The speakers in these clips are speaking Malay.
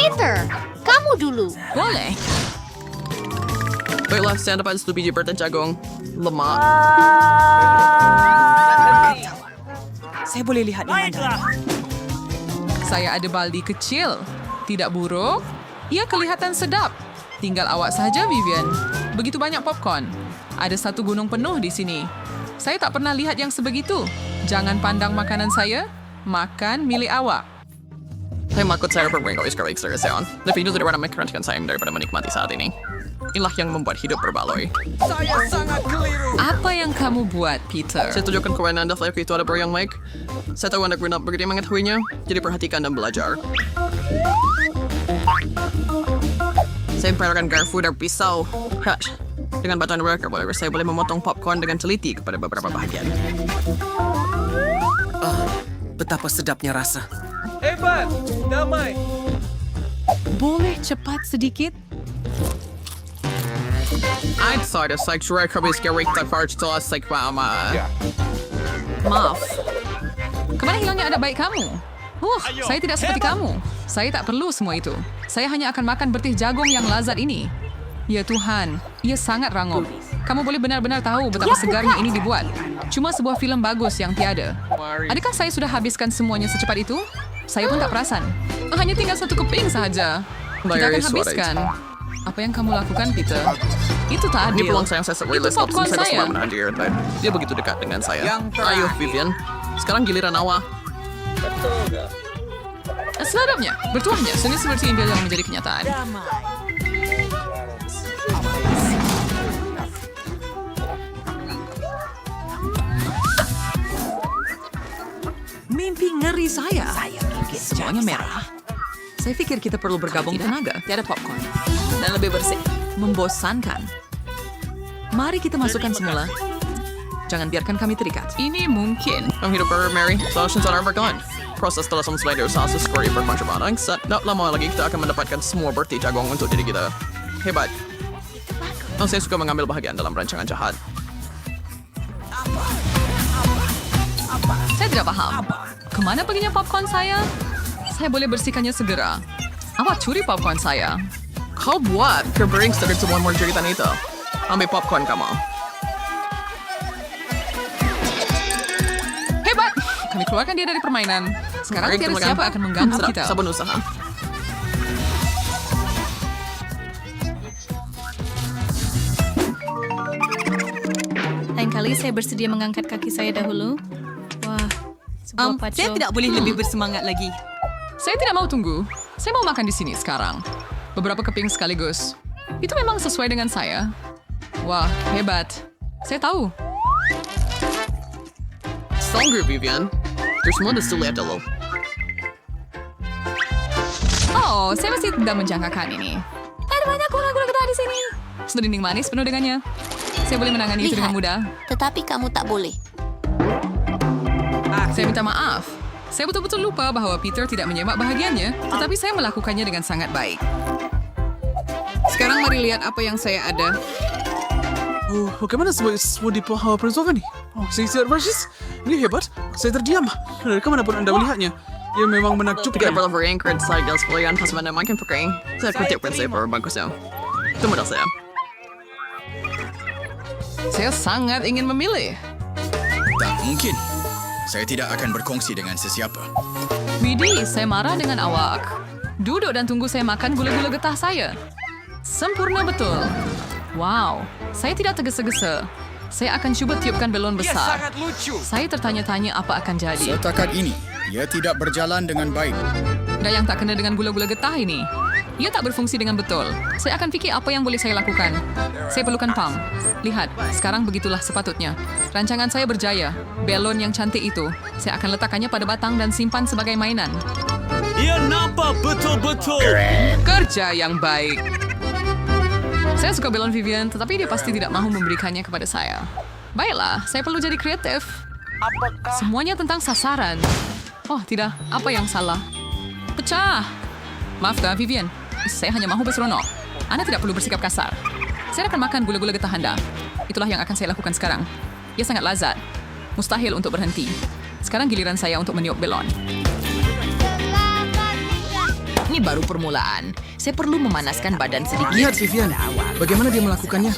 Peter, kamu dulu. Boleh. Baiklah, saya dapat 1 biji bertan jagung. Lemak. Saya boleh lihat yang mana. Saya ada baldi kecil. Tidak buruk. Ia kelihatan sedap. Tinggal awak saja, Vivian. Begitu banyak popcorn. Ada 1 gunung penuh di sini. Saya tak pernah lihat yang sebegitu. Jangan pandang makanan saya. Makan milik awak. Saya makut saya berminggu sekali ekstresion. Lebih dulu daripada mengkerjakan saya daripada menikmati saat ini. Inilah yang membuat hidup berbaloi. Apa yang kamu buat, Peter? Saya tunjukkan kepada Anda flavor itu ada yang baik. Saya tahu Anda benar begitu mengetahuinya, jadi perhatikan dan belajar. Saya memperlukan garpu dan pisau. Hush. Dengan batuan worker, saya boleh memotong popcorn dengan teliti kepada beberapa bahagian. Betapa sedapnya rasa. Hebat! Damai! Boleh cepat sedikit? I'd say the sexual habis character first to us like mama. Maaf. Kemana hilangnya ada baik kamu? Saya tidak seperti kamu. Saya tak perlu semua itu. Saya hanya akan makan bertih jagung yang lazat ini. Ya Tuhan, ia sangat rangup. Kamu boleh benar-benar tahu betapa segarnya ini dibuat. Cuma sebuah filem bagus yang tiada. Adakah saya sudah habiskan semuanya secepat itu? Saya pun tak perasan. Hanya tinggal 1 keping saja. Kita akan habiskan. Apa yang kamu lakukan, Peter? Itu tak Ini adil. peluang saya rilis Itu popcorn saya saya. semua hadir. Dia begitu dekat dengan saya. Ayo, Vivian. Sekarang giliran awak. Seladapnya, bertuahnya, sungguh seperti impian yang menjadi kenyataan. Mimpi ngeri saya. Semuanya merah. Saya pikir kita perlu bergabung tenaga. Tiada popcorn. Dan lebih bersih. Membosankan. Mari kita masukkan semula. Jangan biarkan kami terikat. Ini mungkin. Ang hidup Mary, solutions are gone. Proses telah selesai dari usaha seperti bermacam-macam. Tak lama lagi kita akan mendapatkan semua berti jagung untuk diri kita. Hebat. Saya suka mengambil bahagian dalam rancangan jahat. Saya tidak paham. Kemana perginya popcorn saya? Saya boleh bersihkannya segera. Awak curi popcorn saya. Kau buat kebering dari semua cerita itu. Ambil popcorn kamu. Hebat! Kami keluarkan dia dari permainan. Sekarang Mari tiada kita siapa makan. akan mengganggu Sedap, kita. sabun usaha. Lain kali saya bersedia mengangkat kaki saya dahulu. Wah, sebuah paco. Saya tidak boleh lebih bersemangat lagi. Saya tidak mau tunggu. Saya mau makan di sini sekarang. Beberapa keping sekaligus. Itu memang sesuai dengan saya. Wah, hebat. Saya tahu. Stronger, Vivian. Terus semua sudah dulu. Oh, saya masih tidak menjangkakan ini. Ada banyak gula-gula getah di sini. Sudah dinding manis penuh dengannya. Saya boleh menangani itu dengan mudah. Tetapi kamu tak boleh. Saya minta maaf. Saya betul-betul lupa bahwa Peter tidak menyemak bahagiannya, tetapi saya melakukannya dengan sangat baik. Sekarang mari lihat apa yang saya ada. Bagaimana semua diperjuangkan nih? Saya siap versus. Ini hebat. Saya terdiam. Dari kemanapun Anda melihatnya. Ia memang Kita menakjubkan. perlu beringkret saya gas pilihan pas mana makin pekering. Saya kutip prinsip bagusnya. Itu modal saya. Saya sangat ingin memilih. Tak mungkin. Saya tidak akan berkongsi dengan sesiapa. Widih, saya marah dengan awak. Duduk dan tunggu saya makan gula-gula getah saya. Sempurna betul. Wow, saya tidak tergesa-gesa. Saya akan cuba tiupkan belon besar. Saya tertanya-tanya apa akan jadi. Setakat ini, ia tidak berjalan dengan baik. Dan yang tak kena dengan gula-gula getah ini. Ia tak berfungsi dengan betul. Saya akan fikir apa yang boleh saya lakukan. Saya perlukan pam. Lihat, sekarang begitulah sepatutnya. Rancangan saya berjaya. Belon yang cantik itu, saya akan letakkannya pada batang dan simpan sebagai mainan. Ia nampak betul-betul. Kerja yang baik. Saya suka belon Vivian, tetapi dia pasti tidak mahu memberikannya kepada saya. Baiklah, saya perlu jadi kreatif. Semuanya tentang sasaran. Oh, tidak. Apa yang salah? Pecah. Maafkan, Vivian. Saya hanya mahu berseronok. Anda tidak perlu bersikap kasar. Saya akan makan gula-gula getah Anda. Itulah yang akan saya lakukan sekarang. Ia sangat lazat. Mustahil untuk berhenti. Sekarang giliran saya untuk meniup belon. Ini baru permulaan. Saya perlu memanaskan badan sedikit. Lihat Vivian, bagaimana dia melakukannya?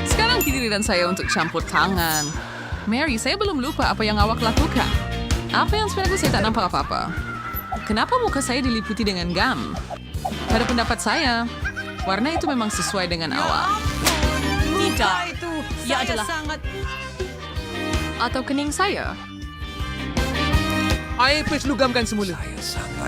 Sekarang giliran saya untuk campur tangan. Mary, saya belum lupa apa yang awak lakukan. Apa yang sebenarnya saya tak nampak apa-apa? Kenapa muka saya diliputi dengan gam? Pada pendapat saya, warna itu memang sesuai dengan awak. Tidak. Ya adalah. Atau kening saya? Air please lugamkan semula.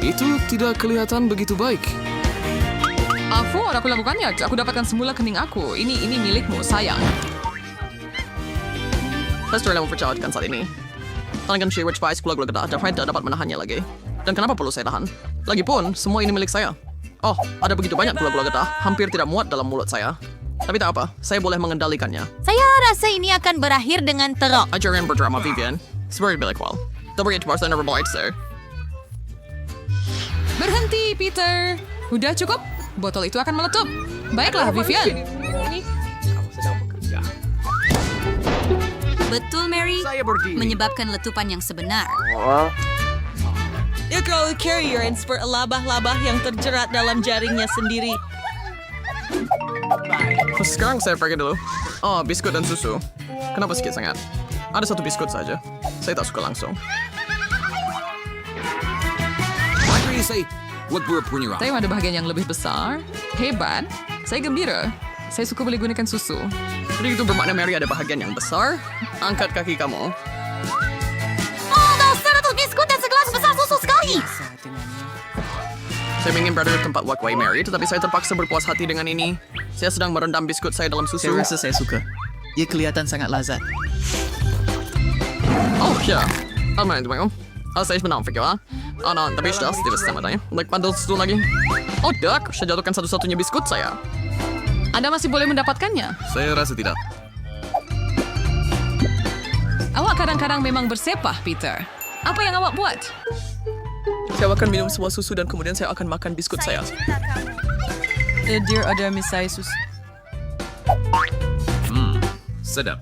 Itu tidak kelihatan begitu baik. Aku lakukannya. Aku dapatkan semula kening aku. Ini milikmu, sayang. Lester yang mempercayakan saat ini. Tangan Sherwood Spice gula-gula gedah, Jeffrey tidak dapat menahannya lagi. Dan kenapa perlu saya tahan? Lagipun, semua ini milik saya. Oh, ada begitu banyak gula-gula gedah, hampir tidak muat dalam mulut saya. Tapi tak apa, saya boleh mengendalikannya. Saya rasa ini akan berakhir dengan teruk. Ajaran berdrama Vivian. Seperti bilik wal. Tapi itu bahasa never boyd, sir. Berhenti, Peter. Udah cukup. Botol itu akan meletup. Baiklah, Vivian. Betul, Mary. Saya berdiri. Menyebabkan letupan yang sebenar. Ikral carrier and spur labah-labah yang terjerat dalam jaringnya sendiri. Sekarang saya pergi dulu. Oh, biskut dan susu. Kenapa sedikit sangat? Ada satu biskut saja. Saya tak suka langsung. Apa yang saya? Wag berpunyai. Saya ada bahagian yang lebih besar. Hebat. Saya gembira. Saya suka boleh gunakan susu. Jadi itu bermakna Mary ada bahagian yang besar. Angkat kaki kamu. Oh, 100 biskut dan segelas besar susu sekali. Saya ingin berada di tempat Wakway Mary, tetapi saya terpaksa berpuas hati dengan ini. Saya sedang merendam biskut saya dalam susu. Saya rasa saya suka. Ia kelihatan sangat lazat. Oh, ya. Apa yang itu, saya sebenarnya fikir, oh, no, tapi sudah tidak sama tanya. Like, pandal susu lagi. Oh, dak, saya jatuhkan satu-satunya biskut saya. Anda masih boleh mendapatkannya. Saya rasa tidak. Awak kadang-kadang memang bersepah, Peter. Apa yang awak buat? Saya akan minum semua susu dan kemudian saya akan makan biskut saya. Dear ada misai susu. Sedap.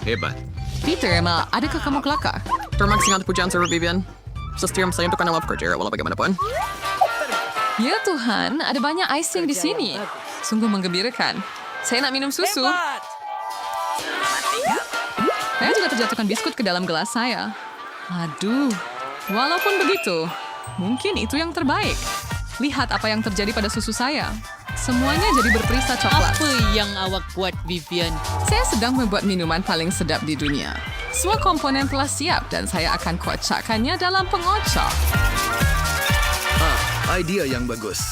Hebat. Peter, adakah kamu kelakar? Terima kasih untuk pujian Sir Vivian. Setiap saya untuk anda bekerja, walau bagaimanapun. Ya Tuhan, ada banyak icing di sini. Sungguh menggembirakan. Saya nak minum susu. Saya juga terjatuhkan biskut ke dalam gelas saya. Aduh, walaupun begitu, mungkin itu yang terbaik. Lihat apa yang terjadi pada susu saya. Semuanya jadi berperisa coklat. Apa yang awak buat, Vivian? Saya sedang membuat minuman paling sedap di dunia. Semua komponen telah siap dan saya akan kocakkannya dalam pengocok. Idea yang bagus.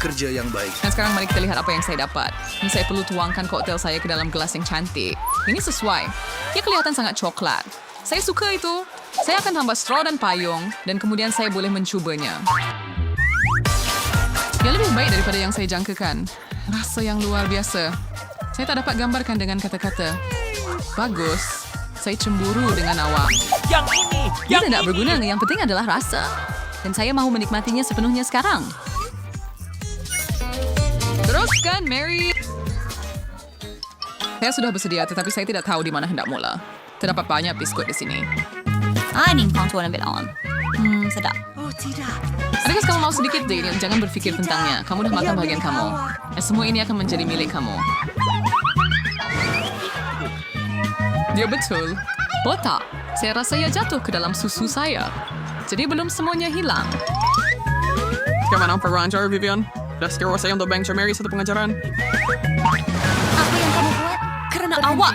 Kerja yang baik. Dan sekarang mari kita lihat apa yang saya dapat. Ini saya perlu tuangkan koktail saya ke dalam gelas yang cantik. Ini sesuai. Ia kelihatan sangat coklat. Saya suka itu. Saya akan tambah straw dan payung dan kemudian saya boleh mencubanya. Ia lebih baik daripada yang saya jangkakan. Rasa yang luar biasa. Saya tak dapat gambarkan dengan kata-kata. Bagus. Saya cemburu dengan awak. Yang ini! Ia tidak berguna. Yang penting adalah rasa. Dan saya mahu menikmatinya sepenuhnya sekarang. Teruskan, Mary. Saya sudah bersedia, tetapi saya tidak tahu di mana hendak mula. Terdapat banyak biskut di sini. Ini kontuan lebih on. Sedap. Adakah kamu mau sedikit, Daniel? Jangan berpikir tentangnya. Kamu dah makan bagian kamu. Dan semua ini akan menjadi milik kamu. Dia betul. Oh tak, saya rasa ia jatuh ke dalam susu saya. Jadi belum semuanya hilang. Bagaimana pengajar, Vivian? Dah sekarang saya untuk Bank Mary satu pengajaran. Apa yang kamu buat? Karena awak.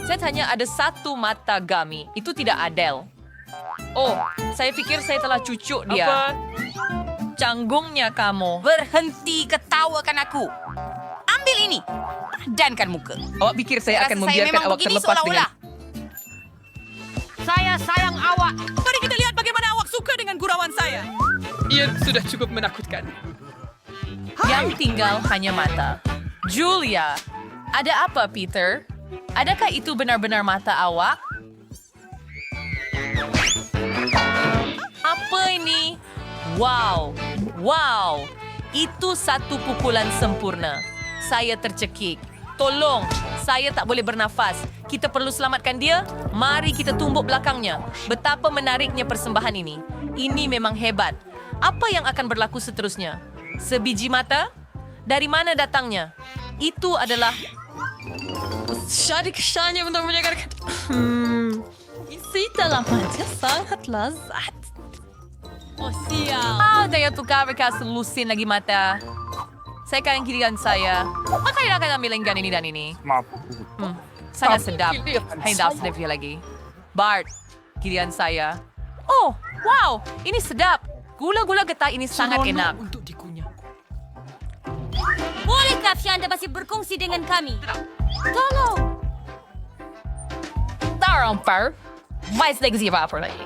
Saya hanya ada satu mata Gami. Itu tidak adil. Oh, saya pikir saya telah cucuk dia. Apa? Canggungnya kamu. Berhenti ketawakan aku. Ambil ini. Padankan muka. Awak pikir saya akan membiarkan awak terlepas dengan... Saya sayang awak. Mari kita lihat bagaimana awak suka dengan gurauan saya. Ia sudah cukup menakutkan. Yang tinggal hanya mata. Julia, ada apa, Peter? Adakah itu benar-benar mata awak? Apa ini? Wow, wow. Itu satu pukulan sempurna. Saya tercekik. Tolong, Saya tak boleh bernafas. Kita perlu selamatkan dia. Mari kita tumbuk belakangnya. Betapa menariknya persembahan ini. Ini memang hebat. Apa yang akan berlaku seterusnya? Sebiji mata? Dari mana datangnya? Itu adalah... Syari-syarnya untuk menjaga... Isi dalam mata sangat lezat. Oh, sial. Daya tukar berkas lusin lagi mata. Saya kanan kirian saya. Maka dia akan ambil lenggan ini dan ini. Sangat sedap. Hanya tak sedap dia lagi. Bart, kirian saya. Oh, wow. Ini sedap. Gula-gula getah ini sangat enak. Untuk dikunyah. Bolehkah Anda masih berkongsi dengan kami? Tolong! Tarumpar. Mais lagi siapa apa lagi?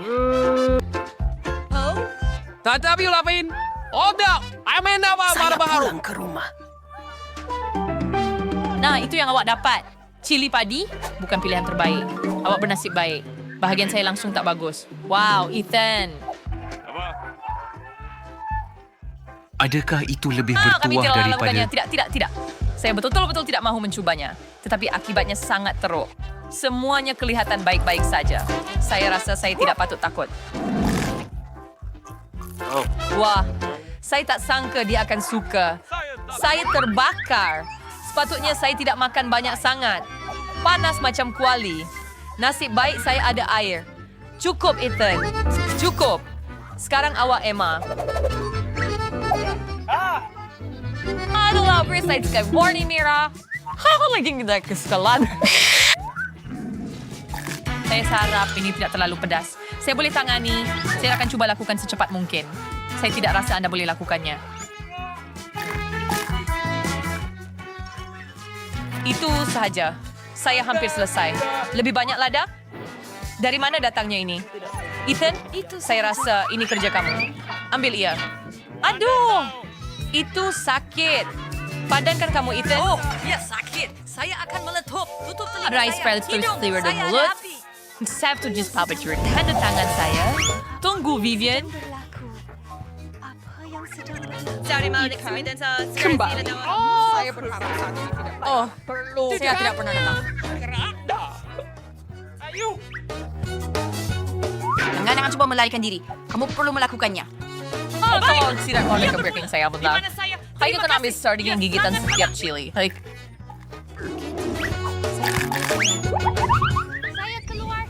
Tatap yuk lapin. Oh, dah. Amin apa baru. Ke rumah. Nah, itu yang awak dapat. Cili padi bukan pilihan terbaik. Awak bernasib baik. Bahagian saya langsung tak bagus. Wow, Ethan. Adakah itu lebih Kami bertuah tidak daripada... melakukannya. Tidak. Saya betul-betul tidak mahu mencubanya. Tetapi akibatnya sangat teruk. Semuanya kelihatan baik-baik saja. Saya rasa saya tidak patut takut. Wah, saya tak sangka dia akan suka. Saya terbakar. Sepatutnya saya tidak makan banyak sangat. Panas macam kuali. Nasib baik saya ada air. Cukup, Ethan. Cukup. Sekarang awak, Emma. Aduh, saya suka warning Mira. Aku lagi kita ke sekolah. Saya harap ini tidak terlalu pedas. Saya boleh tangani. Saya akan cuba lakukan secepat mungkin. Saya tidak rasa Anda boleh lakukannya. Itu sahaja. Saya hampir selesai. Lebih banyak lada? Dari mana datangnya ini? Ethan, saya rasa ini kerja kamu. Ambil ia. Aduh! Itu sakit. Padankan kamu, Ethan. Oh, ya sakit. Saya akan meletup. Tutup telinga Rice saya. Fred terus keluar dari mulut. Saya tuh just puppetry. Tanda tangan saya. Tunggu, Vivian. Kembali. Saya berharap saat ini tidak. Oh, perlu. Saya tidak pernah datang. Jangan coba melarikan diri. Kamu perlu melakukannya. Oh, tolong tidak boleh ke breaking saya, betul. Saya akan ambil sardine yang gigitan setiap chili. Like, Saya keluar.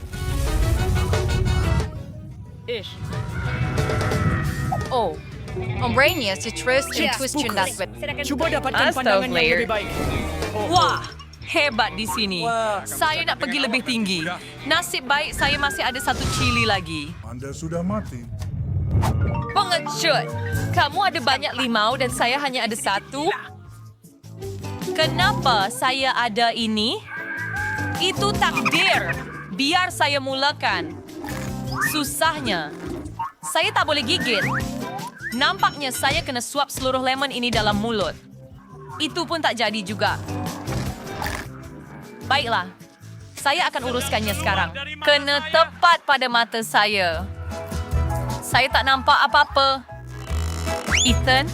Oh, ombrenya citrus and twist das with. Coba dapatkan pandangan yang lebih baik. wah, hebat di sini. Saya nak pergi lebih tinggi. Nasib baik saya masih ada satu chili lagi. Anda sudah mati. Pengecut. Kamu ada banyak limau dan saya hanya ada satu. Kenapa saya ada ini? Itu takdir. Biar saya mulakan. Susahnya. Saya tak boleh gigit. Nampaknya saya kena suap seluruh lemon ini dalam mulut. Itu pun tak jadi juga. Baiklah. Saya akan uruskannya sekarang. Kena tepat pada mata saya. Saya tak nampak apa-apa. Ethan,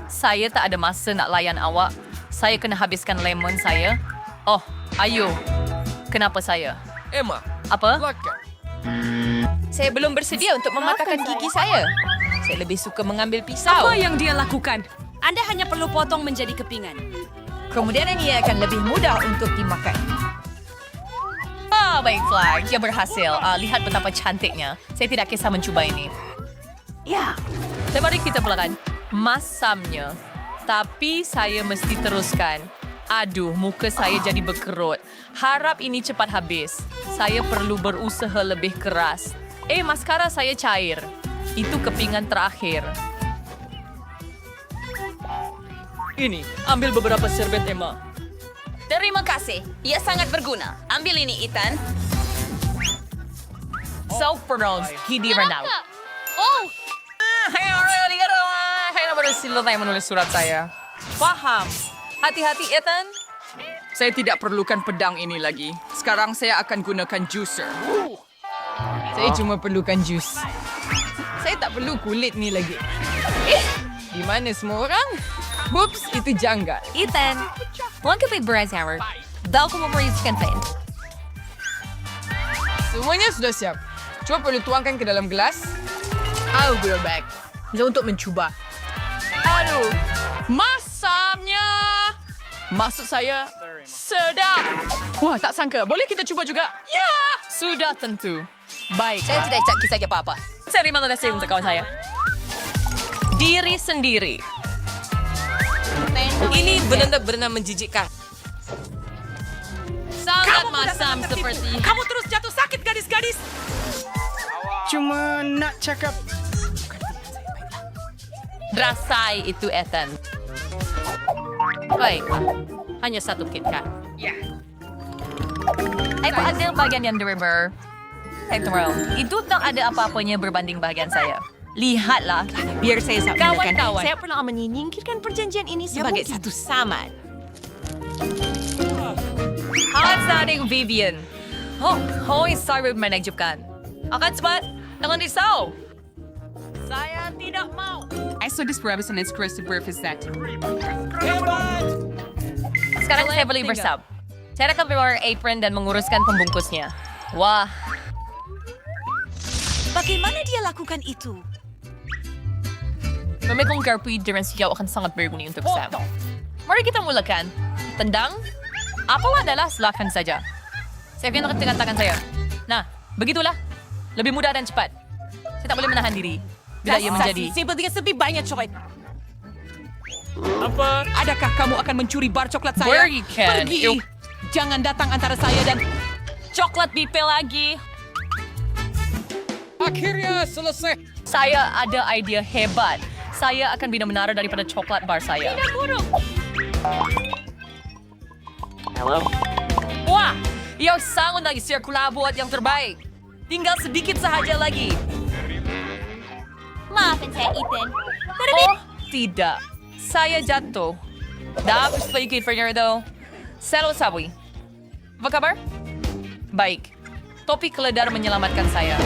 saya tak ada masa nak layan awak. Saya kena habiskan lemon saya. Oh, ayo. Kenapa saya? Emma, Apa? lakukan. Saya belum bersedia untuk mematahkan gigi saya. Saya lebih suka mengambil pisau. Apa yang dia lakukan? Anda hanya perlu potong menjadi kepingan. Kemudian ia akan lebih mudah untuk dimakan. Baiklah. Dia berhasil. Lihat betapa cantiknya. Saya tidak kisah mencuba ini. Ya. Mari kita mulakan. Masamnya. Tapi saya mesti teruskan. Aduh, muka saya jadi berkerut. Harap ini cepat habis. Saya perlu berusaha lebih keras. Maskara saya cair. Itu kepingan terakhir. Ini, ambil beberapa serbet, Emma. Terima kasih. Ia sangat berguna. Ambil ini, Ethan. Self-pronounced Gidi Ronald. Oh, Saya baru selesai menulis surat saya. Paham. Hati-hati, Ethan. Saya tidak perlukan pedang ini lagi. Sekarang saya akan gunakan juicer. Saya cuma perlukan jus. Saya tak perlu kulit ni lagi. Di mana semua orang? Whoops, itu janggal. Ethan, one complete bread sour. Daw ko memoriskan Fan. Semuanya sudah siap. Cuma perlu tuangkan ke dalam gelas. I'll be right back. Untuk mencuba. Aduh, masamnya. Maksud saya, sedap. Wah, tak sangka. Boleh kita cuba juga? Ya, sudah tentu. Baik. Saya tidak cak kisah apa-apa. Terima kasih untuk kawan saya. Diri sendiri. Ini benar-benar menjijikkan. Sangat masam seperti... Kamu terus jatuh sakit, gadis-gadis. Cuma nak cakap. Rasai itu, Ethan. Baik. Hanya satu KitKat. Ya. Apa ada bagian yang driver? Itu tak ada apa-apanya berbanding bagian saya. Lihatlah. Biar saya sampaikan. Kawan-kawan. Saya pernah menyingkirkan perjanjian ini sebagai satu saman. Outstanding Vivian. Hoy, saya menakjubkan. Akan cepat. Jangan risau. Saya tidak mau. I saw this rabbit and it's crusted breakfast that. Sekarang saya beli bersab. Saya akan bawa apron dan menguruskan pembungkusnya. Wah, Bagaimana dia lakukan itu? memikul garpu dengan siyaw akan sangat berguna untuk Sam. Mari kita mulakan. Tendang. Apalah adalah silakan saja. Saya akan dengan tangan saya. Nah, begitulah. Lebih mudah dan cepat. Saya tak boleh menahan diri. Bila ia menjadi... Sepertinya lebih banyak coklat. Apa? Adakah kamu akan mencuri bar coklat saya? Berikan. Pergi. Jangan datang antara saya dan... Coklat bipe lagi. Akhirnya selesai. Saya ada idea hebat. Saya akan benar-benar daripada coklat bar saya. Tidak buruk. Halo? Wah, ia sangat lagi sirkula buat yang terbaik. Tinggal sedikit sahaja lagi. Maafin saya, Ethan. Oh, tidak. Saya jatuh. Dapat sedikit Fernando. Selalu sabi. Apa kabar? Baik. Topi keledar menyelamatkan saya.